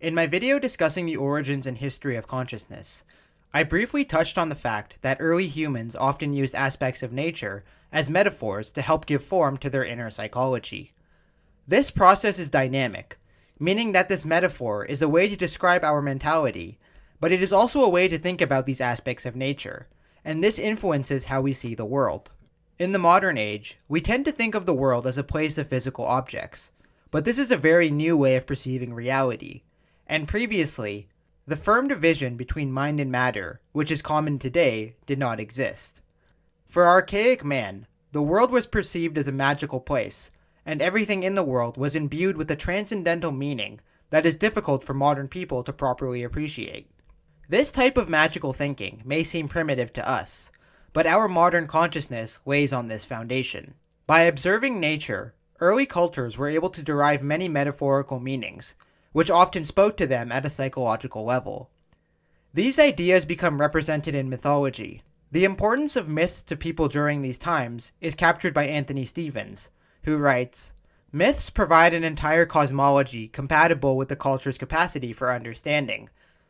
In my video discussing the origins and history of consciousness, I briefly touched on the fact that early humans often used aspects of nature as metaphors to help give form to their inner psychology. This process is dynamic, meaning that this metaphor is a way to describe our mentality, but it is also a way to think about these aspects of nature, and this influences how we see the world. In the modern age, we tend to think of the world as a place of physical objects, but this is a very new way of perceiving reality. And previously, the firm division between mind and matter, which is common today, did not exist. For archaic man, the world was perceived as a magical place, and everything in the world was imbued with a transcendental meaning that is difficult for modern people to properly appreciate. This type of magical thinking may seem primitive to us, but our modern consciousness lays on this foundation. By observing nature, early cultures were able to derive many metaphorical meanings, which often spoke to them at a psychological level. These ideas become represented in mythology. The importance of myths to people during these times is captured by Anthony Stevens, who writes, "Myths provide an entire cosmology compatible with the culture's capacity for understanding.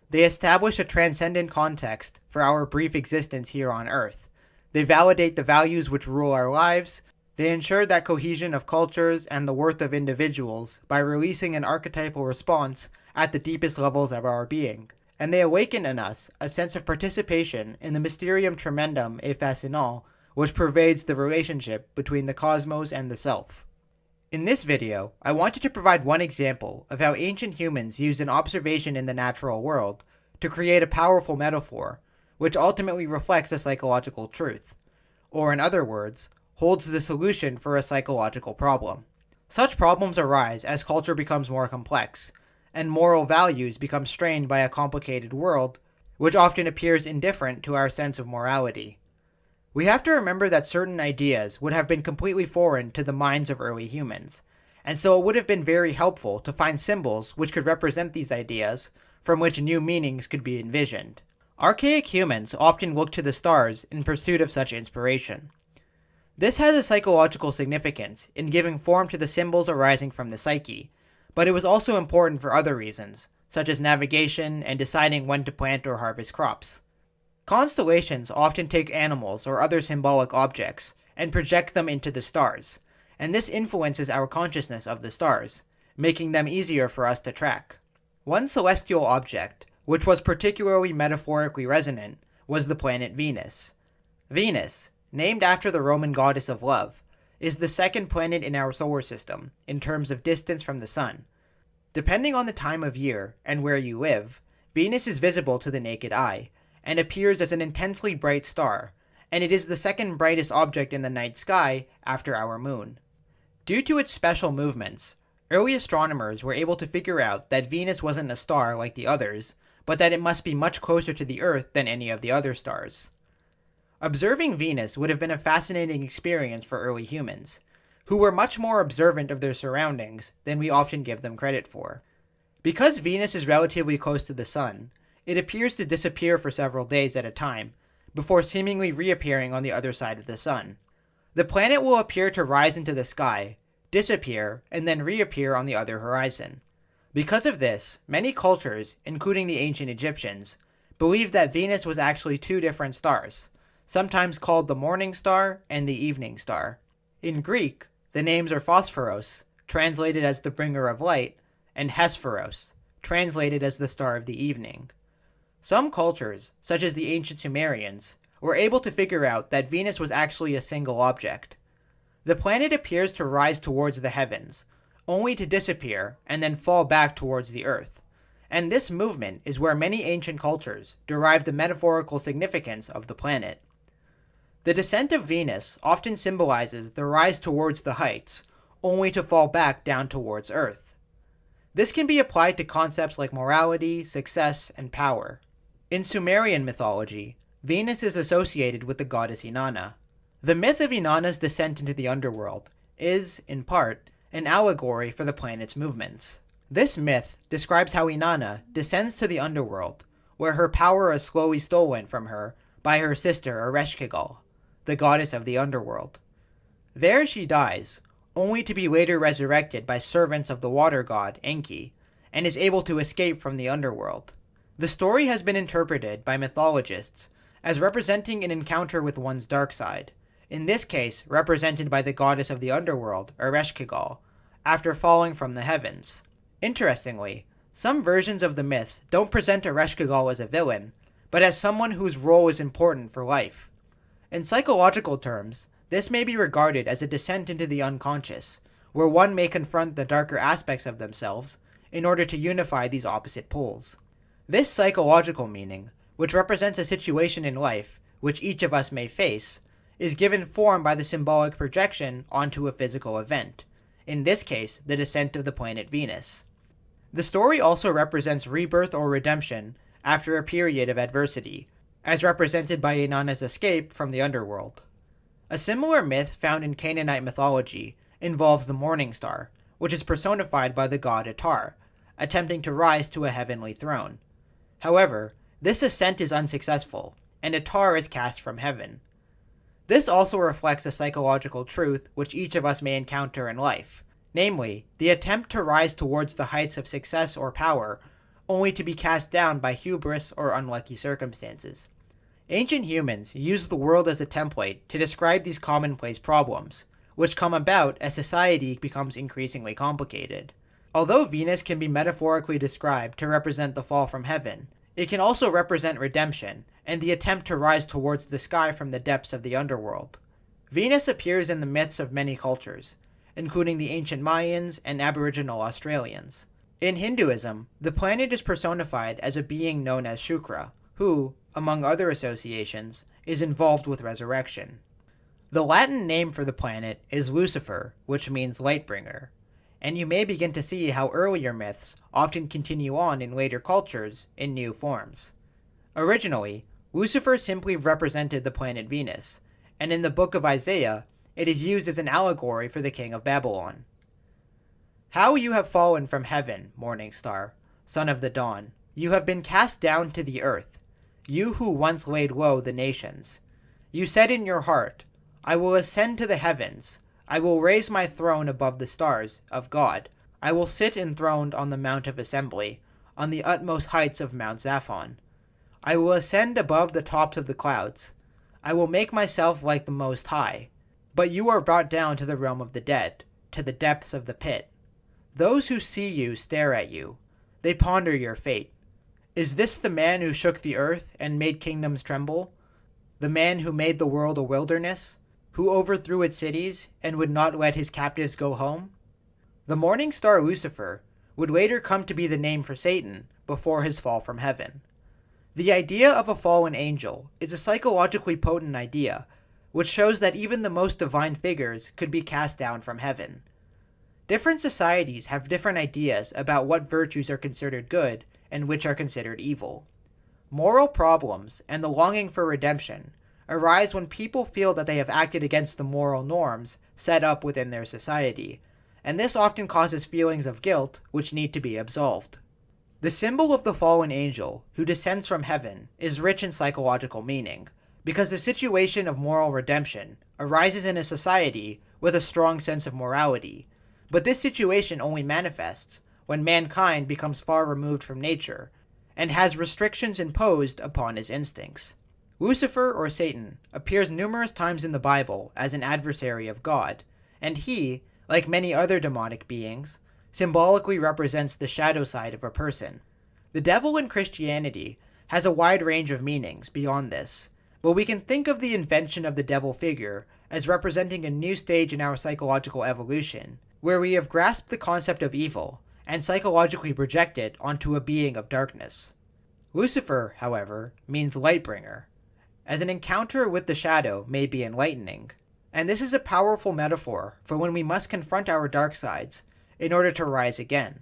They establish a transcendent context for our brief existence here on Earth. They validate the values which rule our lives. They ensure that cohesion of cultures and the worth of individuals by releasing an archetypal response at the deepest levels of our being. And they awaken in us a sense of participation in the mysterium tremendum et fascinant which pervades the relationship between the cosmos and the self." In this video, I wanted to provide one example of how ancient humans used an observation in the natural world to create a powerful metaphor, which ultimately reflects a psychological truth, or in other words, holds the solution for a psychological problem. Such problems arise as culture becomes more complex, and moral values become strained by a complicated world, which often appears indifferent to our sense of morality. We have to remember that certain ideas would have been completely foreign to the minds of early humans, and so it would have been very helpful to find symbols which could represent these ideas, from which new meanings could be envisioned. Archaic humans often looked to the stars in pursuit of such inspiration. This has a psychological significance in giving form to the symbols arising from the psyche, but it was also important for other reasons, such as navigation and deciding when to plant or harvest crops. Constellations often take animals or other symbolic objects and project them into the stars, and this influences our consciousness of the stars, making them easier for us to track. One celestial object, which was particularly metaphorically resonant, was the planet Venus. Venus, named after the Roman goddess of love, is the second planet in our solar system in terms of distance from the sun. Depending on the time of year and where you live, Venus is visible to the naked eye, and appears as an intensely bright star, and it is the second brightest object in the night sky after our moon. Due to its special movements, early astronomers were able to figure out that Venus wasn't a star like the others, but that it must be much closer to the Earth than any of the other stars. Observing Venus would have been a fascinating experience for early humans, who were much more observant of their surroundings than we often give them credit for. Because Venus is relatively close to the sun, it appears to disappear for several days at a time, before seemingly reappearing on the other side of the sun. The planet will appear to rise into the sky, disappear, and then reappear on the other horizon. Because of this, many cultures, including the ancient Egyptians, believed that Venus was actually two different stars, sometimes called the morning star and the evening star. In Greek, the names are Phosphoros, translated as the bringer of light, and Hesperos, translated as the star of the evening. Some cultures, such as the ancient Sumerians, were able to figure out that Venus was actually a single object. The planet appears to rise towards the heavens, only to disappear and then fall back towards the Earth, and this movement is where many ancient cultures derive the metaphorical significance of the planet. The descent of Venus often symbolizes the rise towards the heights, only to fall back down towards Earth. This can be applied to concepts like morality, success, and power. In Sumerian mythology, Venus is associated with the goddess Inanna. The myth of Inanna's descent into the underworld is, in part, an allegory for the planet's movements. This myth describes how Inanna descends to the underworld, where her power is slowly stolen from her by her sister Ereshkigal, the goddess of the underworld. There she dies, only to be later resurrected by servants of the water god Enki, and is able to escape from the underworld. The story has been interpreted by mythologists as representing an encounter with one's dark side, in this case represented by the goddess of the underworld, Ereshkigal, after falling from the heavens. Interestingly, some versions of the myth don't present Ereshkigal as a villain, but as someone whose role is important for life. In psychological terms, this may be regarded as a descent into the unconscious, where one may confront the darker aspects of themselves in order to unify these opposite poles. This psychological meaning, which represents a situation in life which each of us may face, is given form by the symbolic projection onto a physical event, in this case the descent of the planet Venus. The story also represents rebirth or redemption after a period of adversity, as represented by Inanna's escape from the underworld. A similar myth found in Canaanite mythology involves the morning star, which is personified by the god Atar, attempting to rise to a heavenly throne. However, this ascent is unsuccessful, and Atar is cast from heaven. This also reflects a psychological truth which each of us may encounter in life, namely, the attempt to rise towards the heights of success or power, only to be cast down by hubris or unlucky circumstances. Ancient humans used the world as a template to describe these commonplace problems, which come about as society becomes increasingly complicated. Although Venus can be metaphorically described to represent the fall from heaven, it can also represent redemption and the attempt to rise towards the sky from the depths of the underworld. Venus appears in the myths of many cultures, including the ancient Mayans and Aboriginal Australians. In Hinduism, the planet is personified as a being known as Shukra, who, among other associations, is involved with resurrection. The Latin name for the planet is Lucifer, which means lightbringer, and you may begin to see how earlier myths often continue on in later cultures in new forms. Originally, Lucifer simply represented the planet Venus, and in the book of Isaiah, it is used as an allegory for the king of Babylon. How you have fallen from heaven, morning star, son of the dawn! You have been cast down to the earth, you who once laid low the nations. You said in your heart, I will ascend to the heavens, I will raise my throne above the stars of God. I will sit enthroned on the Mount of Assembly, on the utmost heights of Mount Zaphon. I will ascend above the tops of the clouds. I will make myself like the Most High. But you are brought down to the realm of the dead, to the depths of the pit. Those who see you stare at you. They ponder your fate. Is this the man who shook the earth and made kingdoms tremble? The man who made the world a wilderness? Who overthrew its cities and would not let his captives go home? The morning star Lucifer would later come to be the name for Satan before his fall from heaven. The idea of a fallen angel is a psychologically potent idea, which shows that even the most divine figures could be cast down from heaven. Different societies have different ideas about what virtues are considered good and which are considered evil. Moral problems and the longing for redemption arise when people feel that they have acted against the moral norms set up within their society, and this often causes feelings of guilt which need to be absolved. The symbol of the fallen angel who descends from heaven is rich in psychological meaning, because the situation of moral redemption arises in a society with a strong sense of morality, but this situation only manifests when mankind becomes far removed from nature and has restrictions imposed upon his instincts. Lucifer, or Satan, appears numerous times in the Bible as an adversary of God, and he, like many other demonic beings, symbolically represents the shadow side of a person. The devil in Christianity has a wide range of meanings beyond this, but we can think of the invention of the devil figure as representing a new stage in our psychological evolution, where we have grasped the concept of evil and psychologically project it onto a being of darkness. Lucifer, however, means lightbringer, as an encounter with the shadow may be enlightening, and this is a powerful metaphor for when we must confront our dark sides in order to rise again,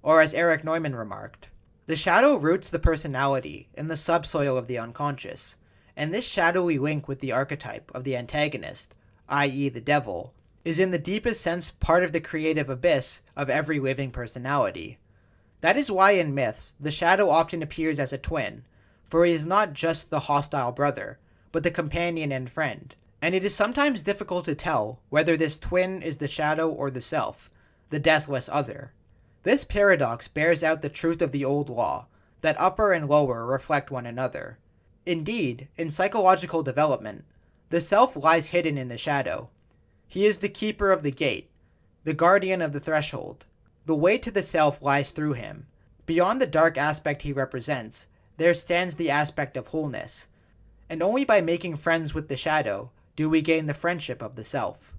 or as Erich Neumann remarked, the shadow roots the personality in the subsoil of the unconscious, and this shadowy link with the archetype of the antagonist, i.e. the devil, is in the deepest sense part of the creative abyss of every living personality. That is why in myths, the shadow often appears as a twin, for he is not just the hostile brother, but the companion and friend, and it is sometimes difficult to tell whether this twin is the shadow or the self, the deathless other. This paradox bears out the truth of the old law, that upper and lower reflect one another. Indeed, in psychological development, the self lies hidden in the shadow. He is the keeper of the gate, the guardian of the threshold. The way to the self lies through him. Beyond the dark aspect he represents, there stands the aspect of wholeness, and only by making friends with the shadow do we gain the friendship of the self.